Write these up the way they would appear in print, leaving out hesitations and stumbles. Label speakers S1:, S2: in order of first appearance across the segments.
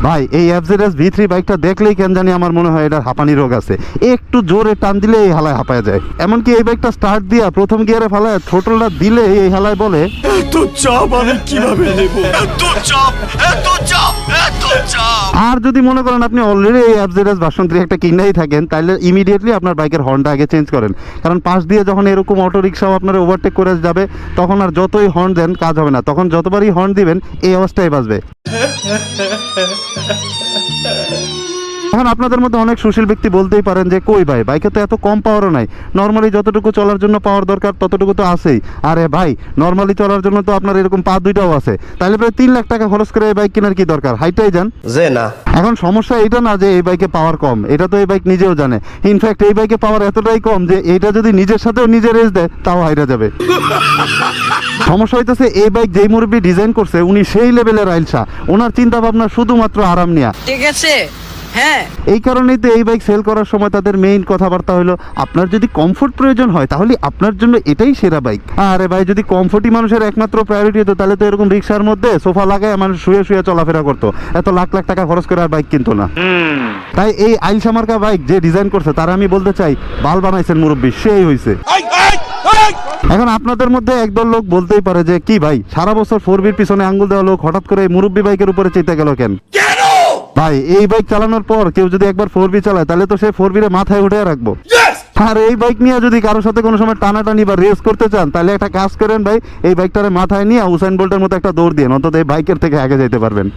S1: ভাই এই FZS V3 বাইকটা দেখলেই কেন জানি আমার মনে হয় এটার হাঁপানি রোগ আছে। একটু জোরে টান দিলে এই হালায় হাঁপায় যায়। এমনকি এই বাইকটা স্টার্ট দিয়া প্রথম গিয়ারে ফেলায় থ্রোটলটা দিলে এই হালায় বলে
S2: এত চাপ আমি কিভাবে নেব, এত চাপ, এত চাপ, এত চাপ।
S1: আর যদি মনে করেন আপনি অলরেডি এই এফজেডএস ভার্সন 3 একটা কিনেই থাকেন, তাহলে ইমিডিয়েটলি আপনার বাইকের হর্নটা আগে চেঞ্জ করেন। কারণ পাশ দিয়ে যখন এরকম অটো রিক্সাও আপনার ওভারটেক করে যাবে, তখন আর যতই হর্ন দেন কাজ হবে না। তখন যতবারই হর্ন দিবেন এই অবস্থায় বাজবে। এখন আপনাদের মধ্যে অনেক সুশীল ব্যক্তি বলতেই পারেন যে কই ভাই, বাইকে তো এত কম পাওয়ারও নাই, নর্মালি যতটুকু চলার জন্য পাওয়ার দরকার ততটুকু তো আছেই। আরে ভাই, নর্মালি চলার জন্য তো আপনার এরকম পা দুইটাও আছে, তাহলে প্রায় 3 লাখ টাকা খরচ করে এই বাইক কেনার কি দরকার? হাইটাই যান
S3: যে না।
S1: এখন সমস্যা এটা না যে এই বাইকে পাওয়ার কম, এটা তো এই বাইক নিজেও জানে। ইনফ্যাক্ট এই বাইকে পাওয়ার এতটাই কম যে এটা যদি নিজের সাথেও নিজে রেস দেয় তাও হাইরা যাবে। সমস্যা হইতেছে এই বাইক যেই মুরব্বি ডিজাইন করছে উনি সেই লেভেলের আইলসা, ওনার চিন্তা ভাবনা শুধুমাত্র আরাম নিয়া।
S4: ঠিক আছে, হ্যাঁ।
S1: এই কারণেই তো এই বাইক সেল করার সময় তাদের মেইন কথাবার্তা হলো আপনার যদি কমফোর্ট প্রয়োজন হয় তাহলে আপনার জন্য এটাই সেরা বাইক। আরে ভাই, যদি কমফোর্টই মানুষের একমাত্র প্রায়োরিটি হতো তাহলে তো এরকম রিক্সার মধ্যে সোফা লাগায় মানুষ শুয়ে শুয়ে চলাফেরা করতো, এত লাখ লাখ টাকা খরচ করে আর বাইক কিনতো না। তাই এই আইলসা মার্কা বাইক যে ডিজাইন করছে তারা আমি বলতে চাই বাল বানাইছেন মুরব্বি, সেই হয়েছে। এখন আপনাদের মধ্যে একদল লোক বলতেই পারে যে কি ভাই, সারা বছর 4B'র পিছনে আঙ্গুল দেওয়া লোক হঠাৎ করে এই মুরব্বি বাইকের উপরে চেতে গেল কেন? ভাই, এই বাইক চালানোর পর কেউ যদি একবার 4B চালায় তাহলে তো সে 4B রে মাথায় উঠে রাখবো। আর এই বাইক নিয়ে যদি কারোর সাথে কোনো সময় টানাটানি বা রেস করতে চান তাহলে একটা কাজ করেন ভাই, এই বাইকটারে মাথায় নিয়ে উসাইন বোল্টের মতো একটা দৌড় দিয়ে অন্তত এই বাইকের থেকে আগে যেতে পারবেন।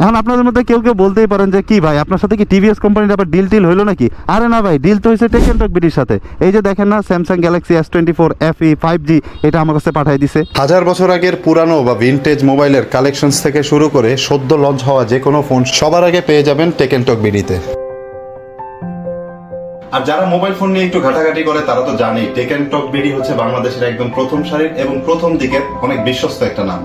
S1: এখন আপনাদের মধ্যে কেউ কেউ বলতেই পারেন যে কি ভাই, আপনার সাথে কি টিভিএস কোম্পানির আবার ডিল টিল হইলো নাকি? আরে না ভাই, ডিল তো হয়েছে টেকেন টক বিডির সাথে। এই যে দেখেন না, Samsung Galaxy S24 FE 5G এটা আমার কাছে পাঠিয়ে দিছে।
S5: 1000 বছর আগের পুরানো বা ভিনটেজ মোবাইলের কালেকশনস থেকে শুরু করে সদ্য লঞ্চ হওয়া যে কোনো ফোন সবার আগে পেয়ে যাবেন টেকেন টক বিডিতে। আর যারা মোবাইল ফোন নিয়ে একটু ঘাটাঘাটি করে তারা তো জানেই টেকেন টক বিডি হচ্ছে বাংলাদেশের একদম প্রথম সারির এবং প্রথম দিকের অনেক বিশ্বস্ত একটা নাম।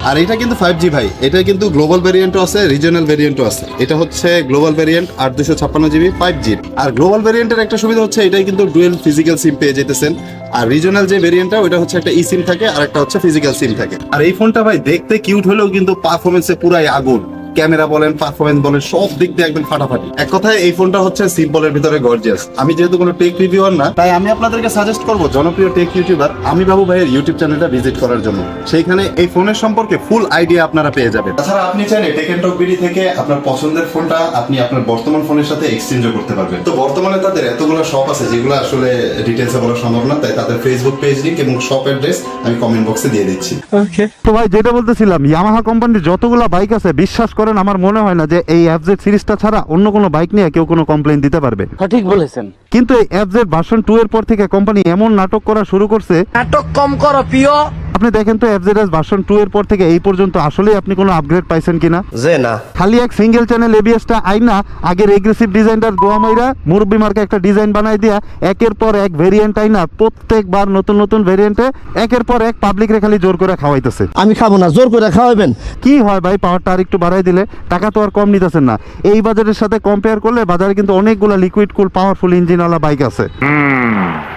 S5: আর এটা কিন্তু 5G ভাই, এটা কিন্তু গ্লোবাল ভেরিয়েন্টও আছে, রিজিওনাল ভেরিয়েন্টও আছে। এটা হচ্ছে গ্লোবাল ভেরিয়েন্ট 8 256 GB 5G। আর গ্লোবাল ভেরিয়েন্টের একটা সুবিধা হচ্ছে এটাই কিন্তু ডুয়েল ফিজিক্যাল সিম পেয়ে যেতেছেন। আর রিজিওনাল যে ভেরিয়েন্টটা ওটা হচ্ছে একটা ই সিম থাকে আর একটা হচ্ছে ফিজিক্যাল সিম থাকে। আর এই ফোনটা ভাই দেখতে কিউট হলেও কিন্তু পারফরমেন্সে পুরাই আগুন। ক্যামেরা বলেন, পারফরমেন্স বলেন, সব দিক দিয়ে একদম ফাটাফাটি। এক কথায় এই ফোনটা হচ্ছে সিম্পলের ভিতরে গর্জিয়াস। আমি যেহেতু কোনো টেক রিভিউয়ার না, তাই আমি আপনাদেরকে সাজেস্ট করব জনপ্রিয় টেক ইউটিউবার আমি বাবু ভাইয়ের ইউটিউব চ্যানেলটা ভিজিট করার জন্য। সেইখানে এই ফোনের সম্পর্কে ফুল আইডিয়া আপনারা পেয়ে যাবেন। তাছাড়া আপনি চাইলে টেকেন টক বিডি থেকে আপনার পছন্দের ফোনটা আপনি আপনার বর্তমান ফোনের সাথে এক্সচেঞ্জও করতে পারবেন। তো বর্তমানে তাদের এতগুলো শপ আছে যেগুলো আসলে ডিটেইলসে বলা সম্ভব না, তাই তাদের ফেসবুক পেজ লিংক এবং শপ অ্যাড্রেস আমি কমেন্ট বক্সে দিয়ে দিচ্ছি।
S1: ওকে, তো ভাই যেটা বলতেছিলাম, ইয়ামাহা কোম্পানির যতগুলো বাইক আছে বিশ্বাস করেন আমার মনে হয় না যে এই FZ সিরিজটা ছাড়া অন্য কোনো বাইক নিয়ে কেউ কোনো কমপ্লেইন দিতে পারবে।
S4: সঠিক বলেছেন।
S1: কিন্তু এই FZ ভার্সন 2 এর পর থেকে কোম্পানি এমন নাটক করা শুরু করছে,
S4: নাটক কম করো প্রিয়।
S1: আপনি দেখেন তো FZS ভার্সন 2 এর পর থেকে এই পর্যন্ত আসলেই আপনি কোনো আপগ্রেড পাইছেন কিনা?
S3: যে না।
S1: খালি এক সিঙ্গেল চ্যানেল এবিএসটা আইনা আগের এগ্রেসিভ ডিজাইনটার গোয়া মাইরা মুরব্বি মার্কা একটা ডিজাইন বানাই দিয়া একের পর এক ভেরিয়েন্ট আইনা প্রত্যেকবার নতুন নতুন ভেরিয়েন্টে একের পর এক পাবলিক রে খালি জোর করে খাওয়াইতেছে।
S6: আমি খাবো না, জোর করে খাওয়াবেন।
S1: কি হয় ভাই, পাওয়ারটা আর একটু বাড়াই দিলে টাকা তো আর কম নিতেছেন না। এই বাজারের সাথে কম্পেয়ার করলে বাজারে কিন্তু অনেকগুলো লিকুইড কুল পাওয়ারফুল ইঞ্জিনওয়ালা বাইক আছে,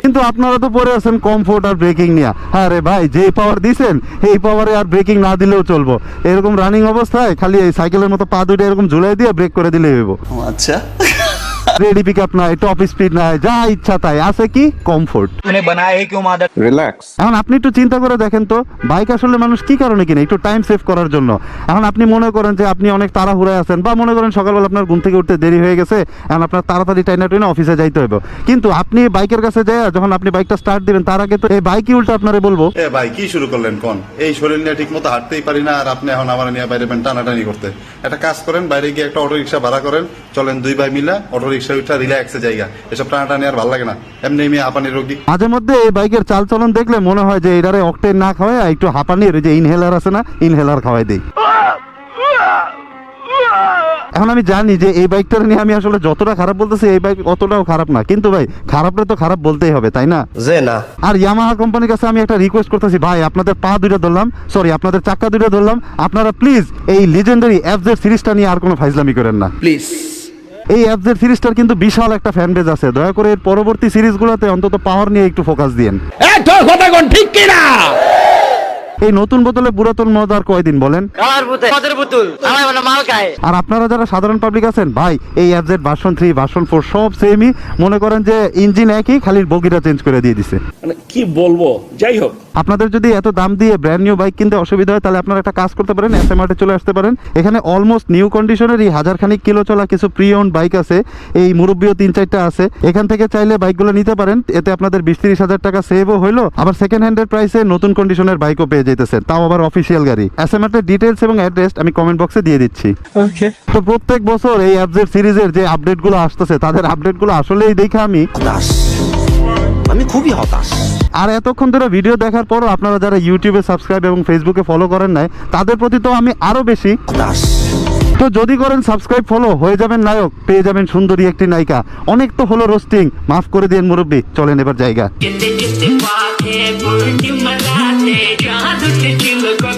S1: কিন্তু আপনারা তো পরে আছেন কমফোর্ট আর ব্রেকিং নিয়ে। আরে ভাই, যে পাওয়ার দিছেন এই পাওয়ারে আর ব্রেকিং না দিলেও চলবো। এরকম রানিং অবস্থায় খালি এই সাইকেলের মতো পা দুইটা এরকম ঝুলাই দিয়ে ব্রেক করে দিলে হইব।
S2: আচ্ছা,
S1: রেডি পিক আপ নাই, টপ স্পিড নাই, যা ইচ্ছা তাই, আছে কি কমফোর্ট।
S2: রিল্যাক্স।
S1: এখন আপনি একটু চিন্তা করে দেখেন তো, বাইক আসলে মানুষ কি কারণে কিনে? একটু টাইম সেভ করার জন্য। এখন আপনি মনে করেন যে আপনি অনেক তাড়াহুড়ায় আছেন, বা মনে করেন সকালবেলা আপনার ঘুম থেকে উঠতে দেরি হয়ে গেছে, এখন আপনার তাড়াতাড়ি টাইনা টুইনা অফিসে যাইতে হবে, কিন্তু আপনি বাইকের কাছে যায় যখন আপনি বাইকটা স্টার্ট দিবেন তার আগে তো এই বাইকই উল্টা আপনারে বলবো,
S5: এ ভাই কি শুরু করলেন কোন? এই শরীর নিয়ে ঠিক মতো হাঁটতেই পারি না আর আপনি এখন আমার নিয়ে বাইরে টানাটানি করতে। একটা কাজ করেন, বাইরে গিয়ে একটা অটো রিক্সা ভাড়া করেন, চলেন 2 ভাই মিলে অটো রিক্সা উঠা রিল্যাক্সে জায়গা। এসব টানাটানি আর ভালো লাগে না, এমনি মেয়ে হাঁপানি রোগী।
S1: মাঝে মধ্যে এই বাইকের চালচলন দেখলে মনে হয় যে এটারে অকটেন না খাওয়ায় একটু হাঁপানির যে ইনহেলার আছে না, ইনহেলার খাওয়াই দেই। এখন আমি জানি যে এই বাইকটা নিয়ে আমি আসলে যতটা খারাপ বলতেছি এই বাইক অতটাও খারাপ না, কিন্তু ভাই খারাপটা তো খারাপ বলতেই হবে, তাই না?
S3: যে না।
S1: আর ইয়ামাহা কোম্পানির কাছে আমি একটা রিকোয়েস্ট করতেছি, ভাই আপনাদের পা দুইটা ধরলাম, সরি আপনাদের চাক্কা দুইটা ধরলাম, আপনারা প্লিজ এই লিজেন্ডারি FZ সিরিজটা নিয়ে আর কোনো ফাইজলামি করেন না
S3: প্লিজ।
S1: এই FZ সিরিজটার কিন্তু বিশাল একটা ফ্যান বেজ আছে, দয়া করে এর পরবর্তী সিরিজগুলোতে অন্তত পাওয়ার নিয়ে একটু ফোকাস দিয়েন।
S6: তোর কথা কোন ঠিক কিনা?
S1: এই নতুন বোতলে পুরাতন মদ আর কয়দিন বলেন? আর আপনারা যারা সাধারণ পাবলিক আছেন ভাই, এই এফজেড ভার্সন 3 ভার্সন 4 সব সেমই, মনে করেন যে ইঞ্জিন একই, খালি বগিটা চেঞ্জ করে দিয়ে দিছে।
S3: মানে কি বলবো, যাই হোক।
S1: আপনাদের যদি এত দাম দিয়ে ব্র্যান্ড নিউ বাইক কিনতে অসুবিধা হয়, তাহলে আপনারা একটা কাজ করতে পারেন, এসএমআরটে চলে আসতে পারেন। এখানে অলমোস্ট নিউ কন্ডিশনের এই 1000 খানিক কিলো চলা কিছু প্রি ওন্ড বাইক আছে, এই মুরব্বিও 3-4টা আছে। এখান থেকে চাইলে বাইকগুলো নিতে পারেন, এতে আপনাদের 20-30 হাজার টাকা সেভও হইলো, আবার সেকেন্ড হ্যান্ডের প্রাইসে নতুন কন্ডিশনের বাইকও পেয়ে যেতেছেন, তাও আবার অফিসিয়াল গাড়ি। এসএমআরটের ডিটেলস এবং অ্যাড্রেস আমি কমেন্ট বক্সে দিয়ে দিচ্ছি। তো প্রত্যেক বছর এই এফজেড সিরিজের যে আপডেটগুলো আসতেছে, তাদের আপডেটগুলো আসলেই দেখে আমি খুবই হতাশ। আর এতক্ষণ ধরে ভিডিও দেখার পরও আপনারা যারা ইউটিউবে সাবস্ক্রাইব এবং ফেসবুকে ফলো করেন নাই, তাদের প্রতি তো আমি আরো বেশি। তো যদি করেন সাবস্ক্রাইব ফলো, হয়ে যাবেন নায়ক, পেয়ে যাবেন সুন্দরী একটি নায়িকা। অনেক তো হলো রোস্টিং, মাফ করে দিন মুরব্বী, চলেন এবার জায়গা।
S6: जिते जिते पाखे पुरटी मनाते जहाँ दुटे चिल को